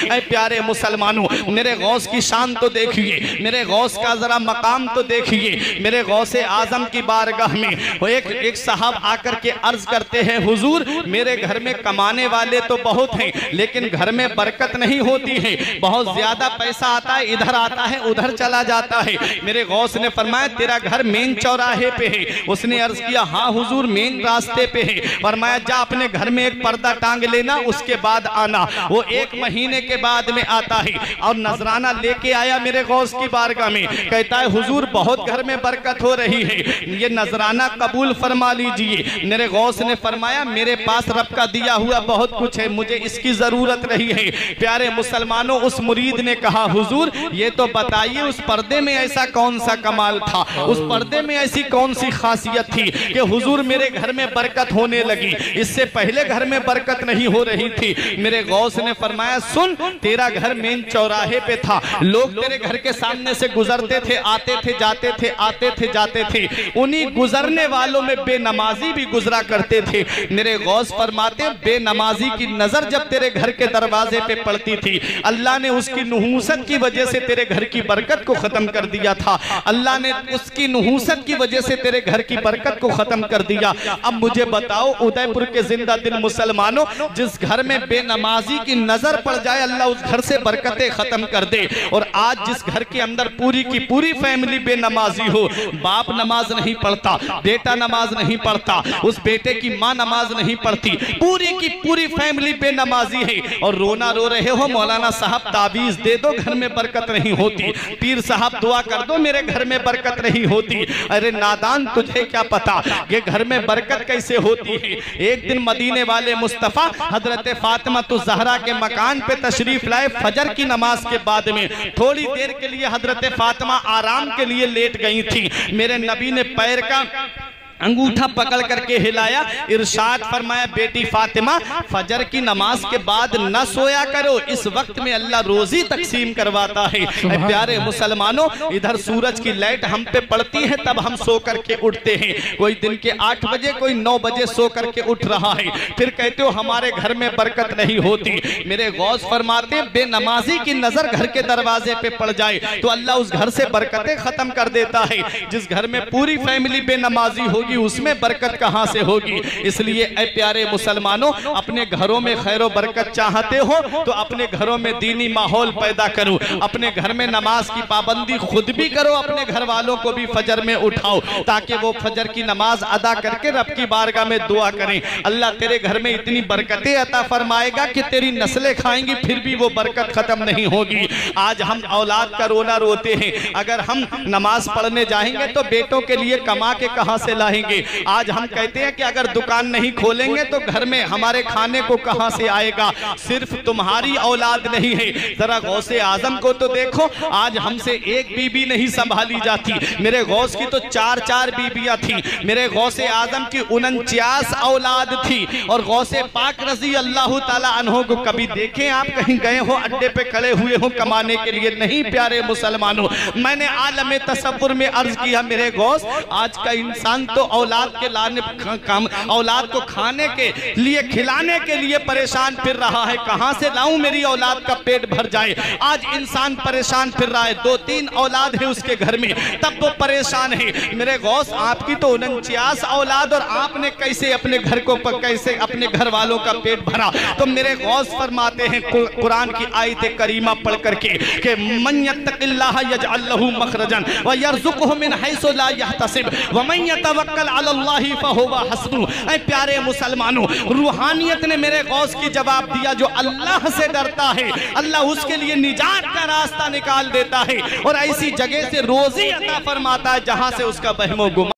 ऐ प्यारे मुसलमानों, मेरे गौस की शान तो देखिए, मेरे गौस का जरा मकाम तो देखिए। मेरे गौसे आजम की बारगाह में वो एक साहब आकर के अर्ज करते हैं, हुजूर मेरे घर में कमाने वाले तो बहुत हैं लेकिन घर में बरकत नहीं होती है, बहुत ज्यादा पैसा आता है, इधर आता है उधर चला जाता है। मेरे गौस ने फरमाया तेरा घर मेन चौराहे पे है। उसने अर्ज किया हाँ हुजूर मेन रास्ते पे है। फरमाया जा अपने घर में एक पर्दा टांग लेना, उसके बाद आना। वो 1 महीने के बाद में आता है और नजराना लेके आया मेरे गौस की बारगाह में, कहता है हुजूर बहुत घर में बरकत हो रही है, ये नजराना कबूल फरमा लीजिए। मेरे गौस ने फरमाया मेरे पास रब का दिया हुआ बहुत कुछ है, मुझे इसकी जरूरत नहीं है। प्यारे मुसलमानों, उस मुरीद ने कहा हुजूर ये तो बताइए उस पर्दे में ऐसा कौन सा कमाल था, उस पर्दे में ऐसी कौन सी खासियत थी कि हुजूर मेरे घर में बरकत होने लगी, इससे पहले घर में बरकत नहीं हो रही थी। मेरे गौस ने फरमाया सुन, तेरा घर मेन चौराहे पे था, लोग तेरे घर के सामने से गुजरते थे, आते थे जाते थे, आते थे जाते थे, उन्हीं गुजरने वालों में बेनमाजी भी गुजरा करते थे। मेरे गौस फरमाते बेनमाजी की नजर जब तेरे घर के दरवाजे पे पड़ती थी, अल्लाह ने उसकी नुहूसत की वजह से तेरे घर की बरकत को खत्म कर दिया था। अल्लाह ने उसकी नुहूसत की वजह से तेरे घर की बरकत को खत्म कर दिया। अब मुझे बताओ उदयपुर के जिंदा दिल मुसलमानों, जिस घर में बेनमाजी की नजर पड़ जाए अल्लाह उस घर से बरकतें खत्म कर दे। और आज जिस घर के अंदर पूरी की पूरी फैमिली बेनमाजी हो, बाप नमाज नहीं पढ़ता, बेटा नमाज नहीं पढ़ता, उस बेटे की माँ नमाज नहीं पढ़ती, पूरी की पूरी फैमिली बेनमाजी है और रोना रो रहे हो मौलाना साहब ताबीज दे दो घर में बरकत नहीं होती, पीर साहब दुआ कर दो मेरे घर में बरकत नहीं होती। अरे नादान तुझे क्या पता ये घर में बरकत कैसे होती है। एक दिन मदीने वाले मुस्तफा हजरत फातिमा तो जहरा के मकान पे तशरीफ लाए। फजर की नमाज के बाद में थोड़ी देर के लिए हजरत फातिमा आराम के लिए लेट गई थी। मेरे नबी ने पैर का अंगूठा पकड़ करके हिलाया, इरशाद फरमाया बेटी फातिमा फजर की नमाज के बाद न सोया करो, इस वक्त में अल्लाह रोजी तकसीम करवाता है। प्यारे मुसलमानों, इधर सूरज की लाइट हम पे पड़ती है तब हम सो करके उठते हैं, कोई दिन के 8 बजे कोई 9 बजे सो करके उठ रहा है, फिर कहते हो हमारे घर में बरकत नहीं होती। मेरे गौस फरमाते बेनमाजी की नजर घर के दरवाजे पे पड़ जाए तो अल्लाह उस घर से बरकतें खत्म कर देता है। जिस घर में पूरी फैमिली बेनमाजी होगी उसमें बरकत कहां से होगी। इसलिए ऐ प्यारे मुसलमानों, अपने घरों में खैरो बरकत चाहते हो तो अपने घरों में दीनी माहौल पैदा करो, अपने घर में नमाज की पाबंदी खुद भी करो, अपने घर वालों को भी फजर में उठाओ ताकि वो फजर की नमाज अदा करके रब की बारगाह में दुआ करें। अल्लाह तेरे घर में इतनी बरकतें अता फरमाएगा कि तेरी नस्लें खाएंगी फिर भी वो बरकत खत्म नहीं होगी। आज हम औलाद का रोना रोते हैं, अगर हम नमाज पढ़ने जाएंगे तो बेटों के लिए कमा के कहां से लाएंगे। आज हम कहते हैं कि अगर दुकान नहीं खोलेंगे तो घर में हमारे खाने को कहां से आएगा। सिर्फ तुम्हारी औलाद नहीं है, जरा गौसे आजम को तो देखो, आज हमसे एक बीबी नहीं संभाली जाती, मेरे गौस की तो 4-4 बीबियां थी। मेरे गौसे आजम की 49 औलाद थी और गौसे पाक रजी अल्लाह ताला अन्हो को कभी देखें आप कहीं गए हो अड्डे पे खड़े हुए हो कमाने के लिए? नहीं प्यारे मुसलमानों, मैंने आलम तसव्वुर में अर्ज किया मेरे गौस आज का इंसान तो औलाद के लाने औलाद को खाने के लिए खिलाने के लिए परेशान फिर रहा है, कहां से लाऊं मेरी औलाद का पेट भर जाए। आज इंसान परेशान फिर रहा है, 2-3 औलाद है उसके घर में तब वो परेशान है। मेरे गौस आपकी तो 49 औलाद और आपने कैसे अपने घर को कैसे अपने घर वालों का पेट भरा? तो मेरे गौस फरमाते हैं कुरान की आयत करीमा पढ़ करके कि मन यत्तकिल्लाह यजअल लहू मखरजन व यरज़ुक़हु मिन हैसु ला यहतसिब व मन यतवक्कल अलल्लाहि फहुवा हस्बुहु। ऐ प्यारे मुसलमानों, रूहानियत ने मेरे गौस की जवाब दिया जो अल्लाह से डरता है अल्लाह उसके लिए निजात का रास्ता निकाल देता है और ऐसी जगह से रोजी अता फरमाता है जहां से उसका बहमो गुमान